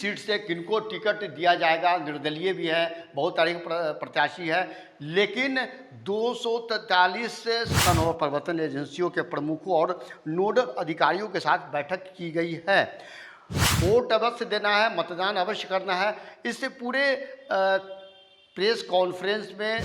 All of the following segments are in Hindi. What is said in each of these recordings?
सीट से किनको टिकट दिया जाएगा, निर्दलीय भी है, बहुत सारे प्रत्याशी है, लेकिन 243 सन प्रवर्तन एजेंसियों के प्रमुखों और नोडल अधिकारियों के साथ बैठक की गई है। वोट अवश्य देना है, मतदान अवश्य करना है। इससे पूरे प्रेस कॉन्फ्रेंस में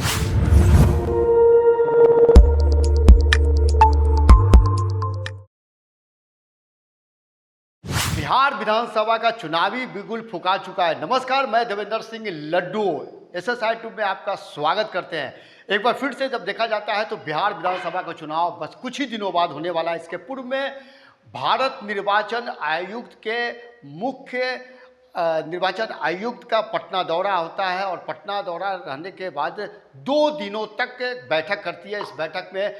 बिहार विधानसभा का चुनावी बिगुल फुका चुका है। नमस्कार, मैं देवेंद्र सिंह लड्डू SSI ट्यूब में आपका स्वागत करते हैं। एक बार फिर से जब देखा जाता है तो बिहार विधानसभा का चुनाव बस कुछ ही दिनों बाद होने वाला है। इसके पूर्व में भारत निर्वाचन आयुक्त के मुख्य निर्वाचन आयुक्त का पटना दौरा होता है और पटना दौरा रहने के बाद 2 दिनों तक बैठक करती है। इस बैठक में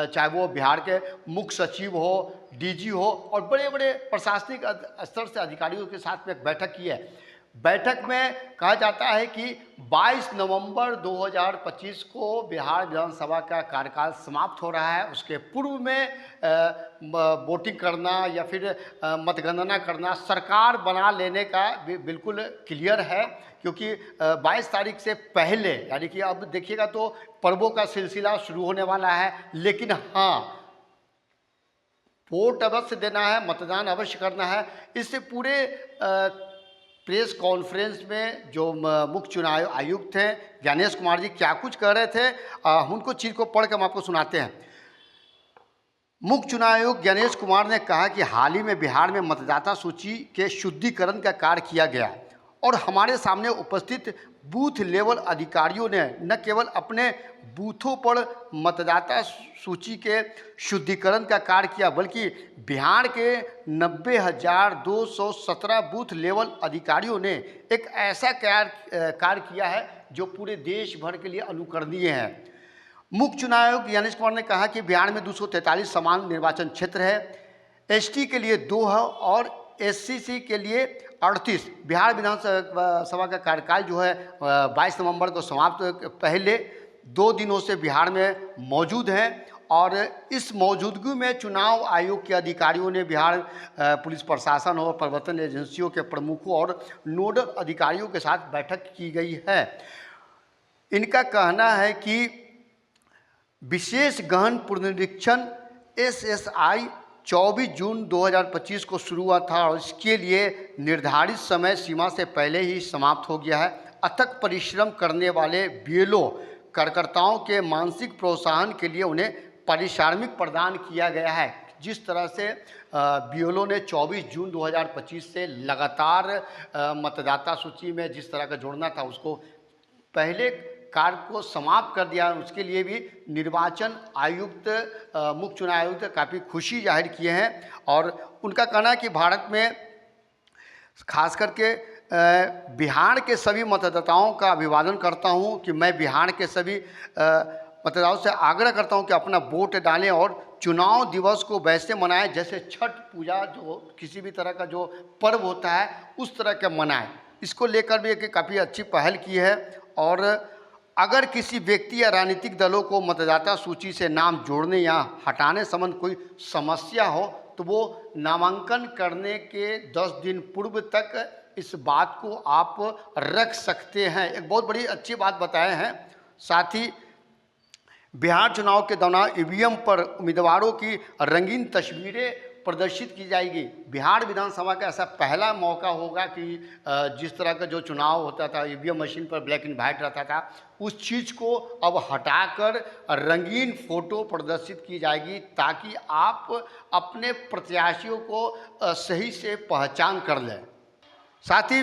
चाहे वो बिहार के मुख्य सचिव हो, DG हो और बड़े बड़े प्रशासनिक स्तर से अधिकारियों के साथ में एक बैठक की है। बैठक में कहा जाता है कि 22 नवंबर 2025 को बिहार विधानसभा का कार्यकाल समाप्त हो रहा है। उसके पूर्व में वोटिंग करना या फिर मतगणना करना सरकार बना लेने का बिल्कुल क्लियर है, क्योंकि 22 तारीख से पहले यानी कि अब देखिएगा तो पर्वों का सिलसिला शुरू होने वाला है। लेकिन हाँ, वोट अवश्य देना है, मतदान अवश्य करना है। इससे पूरे प्रेस कॉन्फ्रेंस में जो मुख्य चुनाव आयुक्त हैं ज्ञानेश कुमार जी क्या कुछ कह रहे थे, उनको चीज़ को पढ़ के हम आपको सुनाते हैं। मुख्य चुनाव आयुक्त ज्ञानेश कुमार ने कहा कि हाल ही में बिहार में मतदाता सूची के शुद्धिकरण का कार्य किया गया और हमारे सामने उपस्थित बूथ लेवल अधिकारियों ने न केवल अपने बूथों पर मतदाता सूची के शुद्धिकरण का कार्य किया, बल्कि बिहार के 90,217 बूथ लेवल अधिकारियों ने एक ऐसा कार्य किया है जो पूरे देश भर के लिए अनुकरणीय है। मुख्य चुनाव आयुक्त ज्ञानेश कुमार ने कहा कि बिहार में 243 समान निर्वाचन क्षेत्र है, ST के लिए 2 है और SCC के लिए 38। बिहार विधानसभा का कार्यकाल जो है 22 नवंबर को समाप्त पहले 2 दिनों से बिहार में मौजूद हैं और इस मौजूदगी में चुनाव आयोग के अधिकारियों ने बिहार पुलिस प्रशासन और प्रवर्तन एजेंसियों के प्रमुखों और नोडल अधिकारियों के साथ बैठक की गई है। इनका कहना है कि विशेष गहन पुनरीक्षण SSI 24 जून 2025 को शुरू हुआ था और इसके लिए निर्धारित समय सीमा से पहले ही समाप्त हो गया है। अथक परिश्रम करने वाले BLO कार्यकर्ताओं के मानसिक प्रोत्साहन के लिए उन्हें पारिश्रमिक प्रदान किया गया है। जिस तरह से BLO ने 24 जून 2025 से लगातार मतदाता सूची में जिस तरह का जोड़ना था उसको पहले कार्य को समाप्त कर दिया, उसके लिए भी निर्वाचन आयुक्त मुख्य चुनाव आयुक्त काफ़ी खुशी जाहिर किए हैं और उनका कहना है कि भारत में खास करके बिहार के सभी मतदाताओं का अभिवादन करता हूं कि मैं बिहार के सभी मतदाताओं से आग्रह करता हूं कि अपना वोट डालें और चुनाव दिवस को वैसे मनाएं जैसे छठ पूजा जो किसी भी तरह का जो पर्व होता है उस तरह का मनाएं। इसको लेकर भी एक काफ़ी अच्छी पहल की है और अगर किसी व्यक्ति या राजनीतिक दलों को मतदाता सूची से नाम जोड़ने या हटाने संबंध कोई समस्या हो तो वो नामांकन करने के 10 दिन पूर्व तक इस बात को आप रख सकते हैं। एक बहुत बड़ी अच्छी बात बताए हैं। साथ ही बिहार चुनाव के दौरान EVM पर उम्मीदवारों की रंगीन तस्वीरें प्रदर्शित की जाएगी। बिहार विधानसभा का ऐसा पहला मौका होगा कि जिस तरह का जो चुनाव होता था EVM मशीन पर ब्लैक एंड वाइट रहता था उस चीज़ को अब हटाकर रंगीन फ़ोटो प्रदर्शित की जाएगी ताकि आप अपने प्रत्याशियों को सही से पहचान कर लें। साथ ही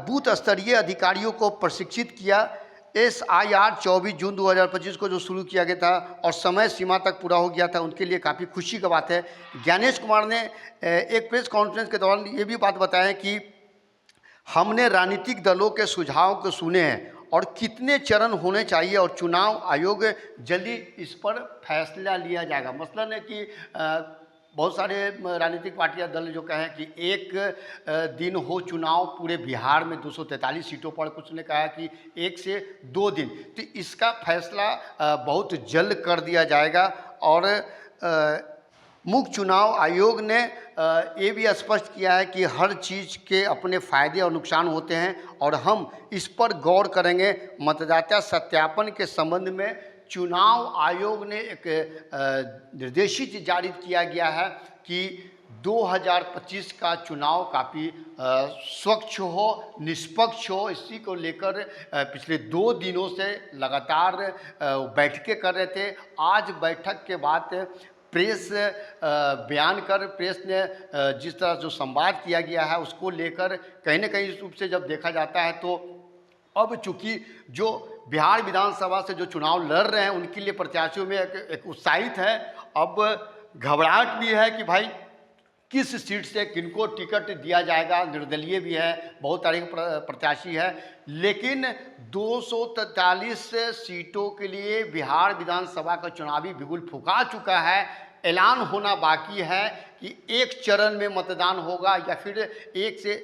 बूथ स्तरीय अधिकारियों को प्रशिक्षित किया। SIR 24 जून 2025 को जो शुरू किया गया था और समय सीमा तक पूरा हो गया था, उनके लिए काफ़ी खुशी की बात है। ज्ञानेश कुमार ने एक प्रेस कॉन्फ्रेंस के दौरान ये भी बात बताया कि हमने राजनीतिक दलों के सुझाव को सुने हैं और कितने चरण होने चाहिए और चुनाव आयोग जल्दी इस पर फैसला लिया जाएगा। मसलन है कि बहुत सारे राजनीतिक पार्टियां दल जो कहें कि एक दिन हो चुनाव पूरे बिहार में 243 सीटों पर, कुछ ने कहा कि 1 से 2 दिन, तो इसका फैसला बहुत जल्द कर दिया जाएगा और मुख्य चुनाव आयोग ने ये भी स्पष्ट किया है कि हर चीज़ के अपने फायदे और नुकसान होते हैं और हम इस पर गौर करेंगे। मतदाता सत्यापन के संबंध में चुनाव आयोग ने एक निर्देशित जारी किया गया है कि 2025 का चुनाव काफ़ी स्वच्छ हो, निष्पक्ष हो। इसी को लेकर पिछले 2 दिनों से लगातार बैठकें कर रहे थे। आज बैठक के बाद प्रेस बयान कर प्रेस ने जिस तरह जो संवाद किया गया है उसको लेकर कहीं न कहीं रूप से जब देखा जाता है तो अब चूँकि जो बिहार विधानसभा से जो चुनाव लड़ रहे हैं उनके लिए प्रत्याशियों में एक उत्साहित है। अब घबराहट भी है कि भाई किस सीट से किनको टिकट दिया जाएगा। निर्दलीय भी है, बहुत सारे प्रत्याशी है, लेकिन 243 सीटों के लिए बिहार विधानसभा का चुनावी बिगुल फुका चुका है। ऐलान होना बाकी है कि एक चरण में मतदान होगा या फिर 1 से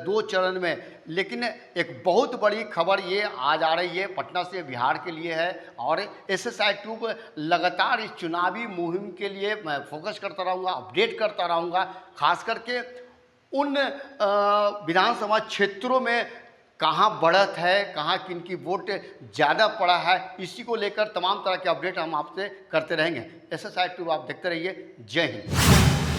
2 चरण में। लेकिन एक बहुत बड़ी खबर ये आज आ रही है पटना से बिहार के लिए है और SSI ट्यूब लगातार इस चुनावी मुहिम के लिए मैं फोकस करता रहूँगा, अपडेट करता रहूँगा। खास करके उन विधानसभा क्षेत्रों में कहाँ बढ़त है, कहाँ किनकी वोट ज़्यादा पड़ा है, इसी को लेकर तमाम तरह के अपडेट हम आपसे करते रहेंगे। SSI ट्यूब आप देखते रहिए। जय हिंद।